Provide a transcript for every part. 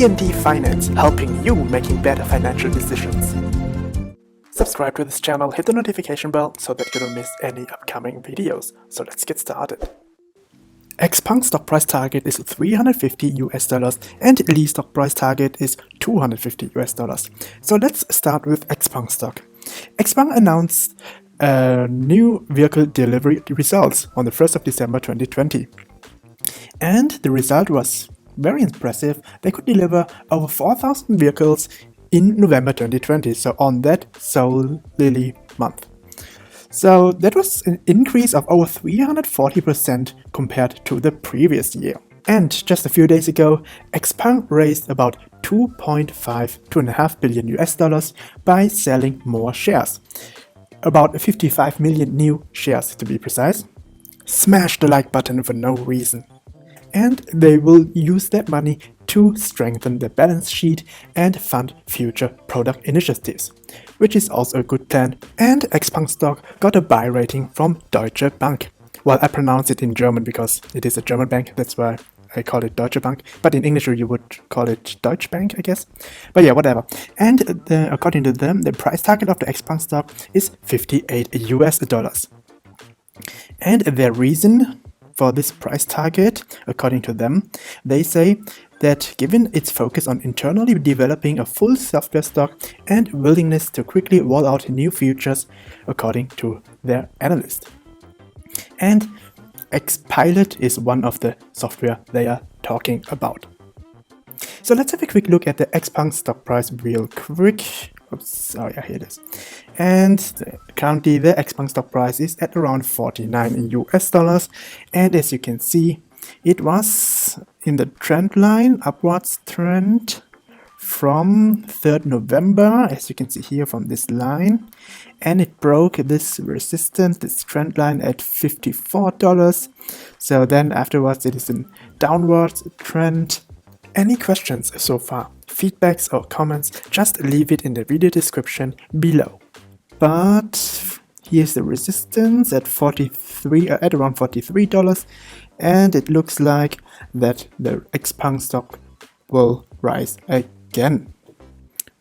D&D Finance, helping you making better financial decisions. Subscribe to this channel, hit the notification bell so that you don't miss any upcoming videos. So let's get started. XPeng stock price target is $350 and Li stock price target is $250. So let's start with XPeng stock. XPeng announced new vehicle delivery results on the 1st of December 2020. And the result was very impressive. They could deliver over 4,000 vehicles in November 2020, so on that solely month. So that was an increase of over 340% compared to the previous year. And just a few days ago, XPeng raised about $2.5 billion by selling more shares. About 55 million new shares to be precise. Smash the like button for no reason. And they will use that money to strengthen the balance sheet and fund future product initiatives, which is also a good plan. And XPeng stock got a buy rating from Deutsche Bank. Well, I pronounce it in German because it is a German bank, that's why I call it Deutsche Bank. But in English you would call it Deutsche Bank, I guess. But yeah, whatever. And according to them, the price target of the XPeng stock is $58. And their reason for this price target, according to them, they say that given its focus on internally developing a full software stock and willingness to quickly roll out new features, according to their analyst. And Xpilot is one of the software they are talking about. So let's have a quick look at the XPeng stock price real quick. Oops, oh yeah, here it is. And currently the XPeng stock price is at around $49. And as you can see, it was in the trend line, upwards trend from 3rd November, as you can see here from this line. And it broke this resistance, this trend line at $54. So then afterwards it is a downwards trend. Any questions so far? Feedbacks or comments, just leave it in the video description below. But here's the resistance at around $43, and it looks like that the XPeng stock will rise again.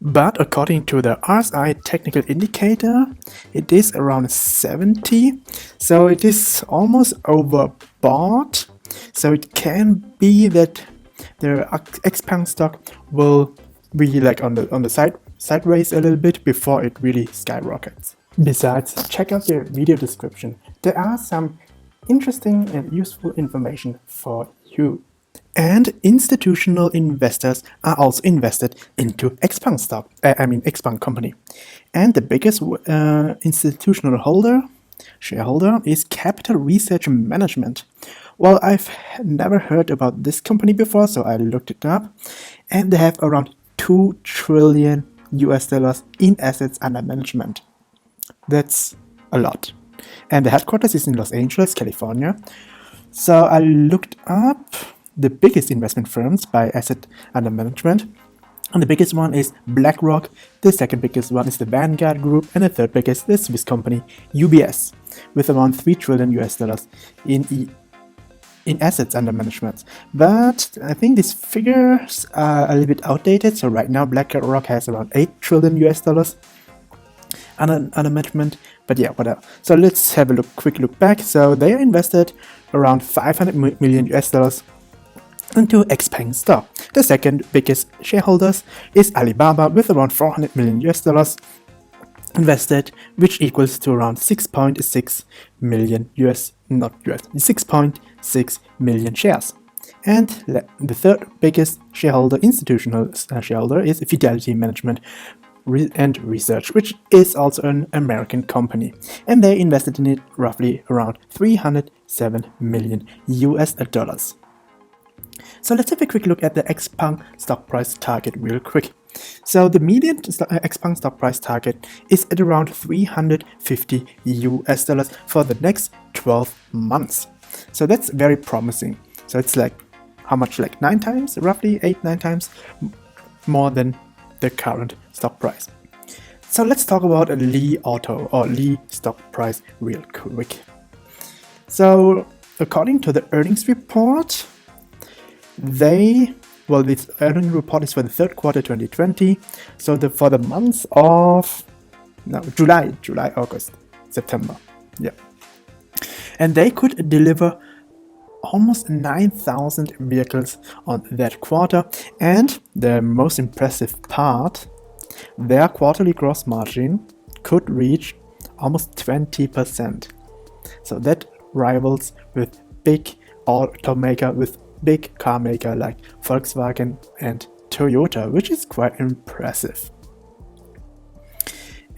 But according to the RSI technical indicator, it is around 70, so it is almost overbought. So it can be that the XPeng stock will be like on the sideways a little bit before it really skyrockets. Besides, check out the video description. There are some interesting and useful information for you. And institutional investors are also invested into XPeng stock, XPeng company. And the biggest institutional shareholder is Capital Research Management. Well, I've never heard about this company before, so I looked it up. And they have around $2 trillion in assets under management. That's a lot. And the headquarters is in Los Angeles, California. So I looked up the biggest investment firms by asset under management. And the biggest one is BlackRock, the second biggest one is the Vanguard Group, and the third biggest is the Swiss company UBS, with around $3 trillion in assets under management. But I think these figures are a little bit outdated. So right now BlackRock has around $8 trillion under management. But yeah, whatever. So let's have a quick look back. So they are invested around $500 million into XPeng stock. The second biggest shareholders is Alibaba with around $400 million invested, which equals to around 6.6 million shares. And the third biggest institutional shareholder is Fidelity Management and Research, which is also an American company. And they invested in it roughly around $307 million. So let's have a quick look at the XPeng stock price target real quick. So the median XPeng stock price target is at around $350 for the next 12 months. So that's very promising. So it's like, how much, like 9 times, roughly 8-9 times more than the current stock price. So let's talk about a Li stock price real quick. So according to the earnings report, they well, this earnings report is for the third quarter 2020. So for the months of July, August, September, yeah, and they could deliver almost 9,000 vehicles on that quarter. And the most impressive part, their quarterly gross margin could reach almost 20%. So that rivals with big automaker, with big car maker like Volkswagen and Toyota, which is quite impressive.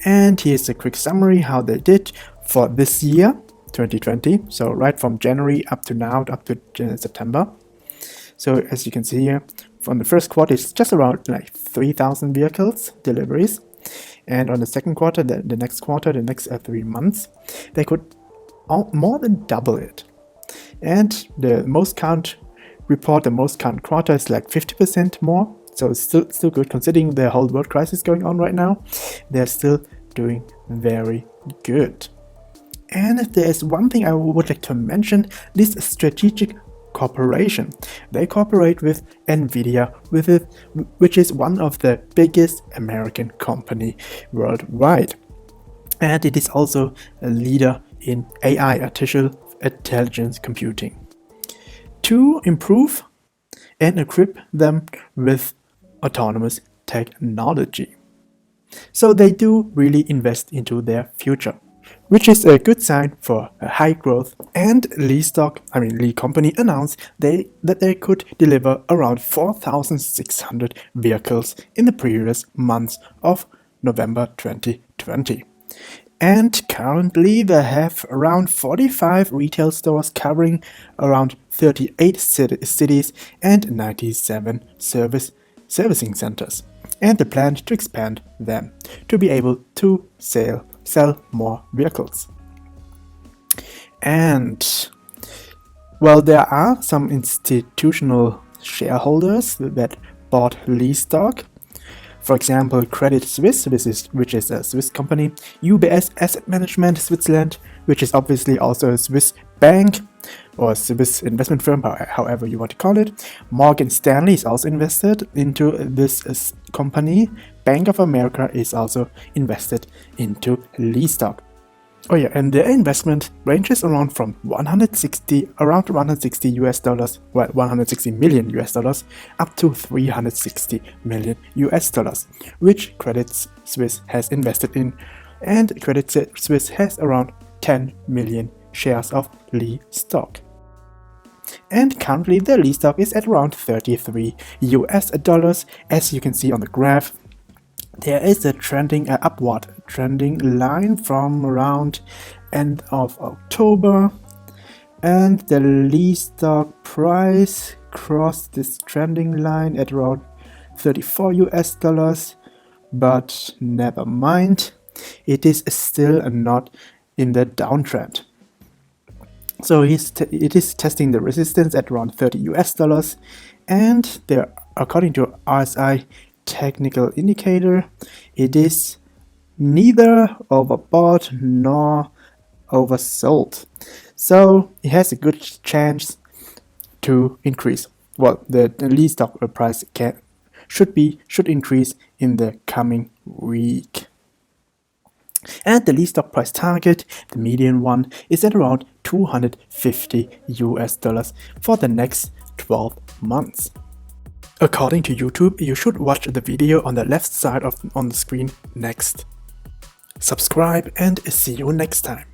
And here's a quick summary how they did for this year 2020, so right from January up to now, up to September. So as you can see here, from the first quarter it's just around like 3,000 vehicles deliveries, and on the second quarter, the next quarter, the next 3 months, they could more than double it. And the most count quarter is like 50% more, so it's still good considering the whole world crisis going on right now. They're still doing very good. And if there is one thing I would like to mention, this strategic cooperation. They cooperate with NVIDIA, which is one of the biggest American company worldwide. And it is also a leader in AI, artificial intelligence computing, to improve and equip them with autonomous technology. So they do really invest into their future, which is a good sign for a high growth. And Li company announced that they could deliver around 4,600 vehicles in the previous months of November 2020. And currently they have around 45 retail stores covering around 38 cities and 97 servicing centers. And they plan to expand them to be able to sell more vehicles. And well, there are some institutional shareholders that bought Li stock. For example, Credit Suisse, which is a Swiss company, UBS Asset Management Switzerland, which is obviously also a Swiss bank or Swiss investment firm, however you want to call it. Morgan Stanley is also invested into this company. Bank of America is also invested into Li stock. Oh yeah, and their investment ranges around from 160 US dollars, well, 160 million US dollars, up to 360 million US dollars, which Credit Suisse has invested in. And Credit Suisse has around 10 million shares of Li stock. And currently the Li stock is at around 33 US dollars. As you can see on the graph, there is a upward trending line from around end of October, and the Li stock price crossed this trending line at around 34 US dollars, but never mind, it is still not in the downtrend. So it is testing the resistance at around 30 US dollars, and there, according to RSI technical indicator, it is neither overbought nor oversold. So it has a good chance to increase. Well, the Li stock price should increase in the coming week. And the Li stock price target, the median one, is at around 250 US dollars for the next 12 months. According to YouTube, you should watch the video on the left side on the screen next. Subscribe and see you next time.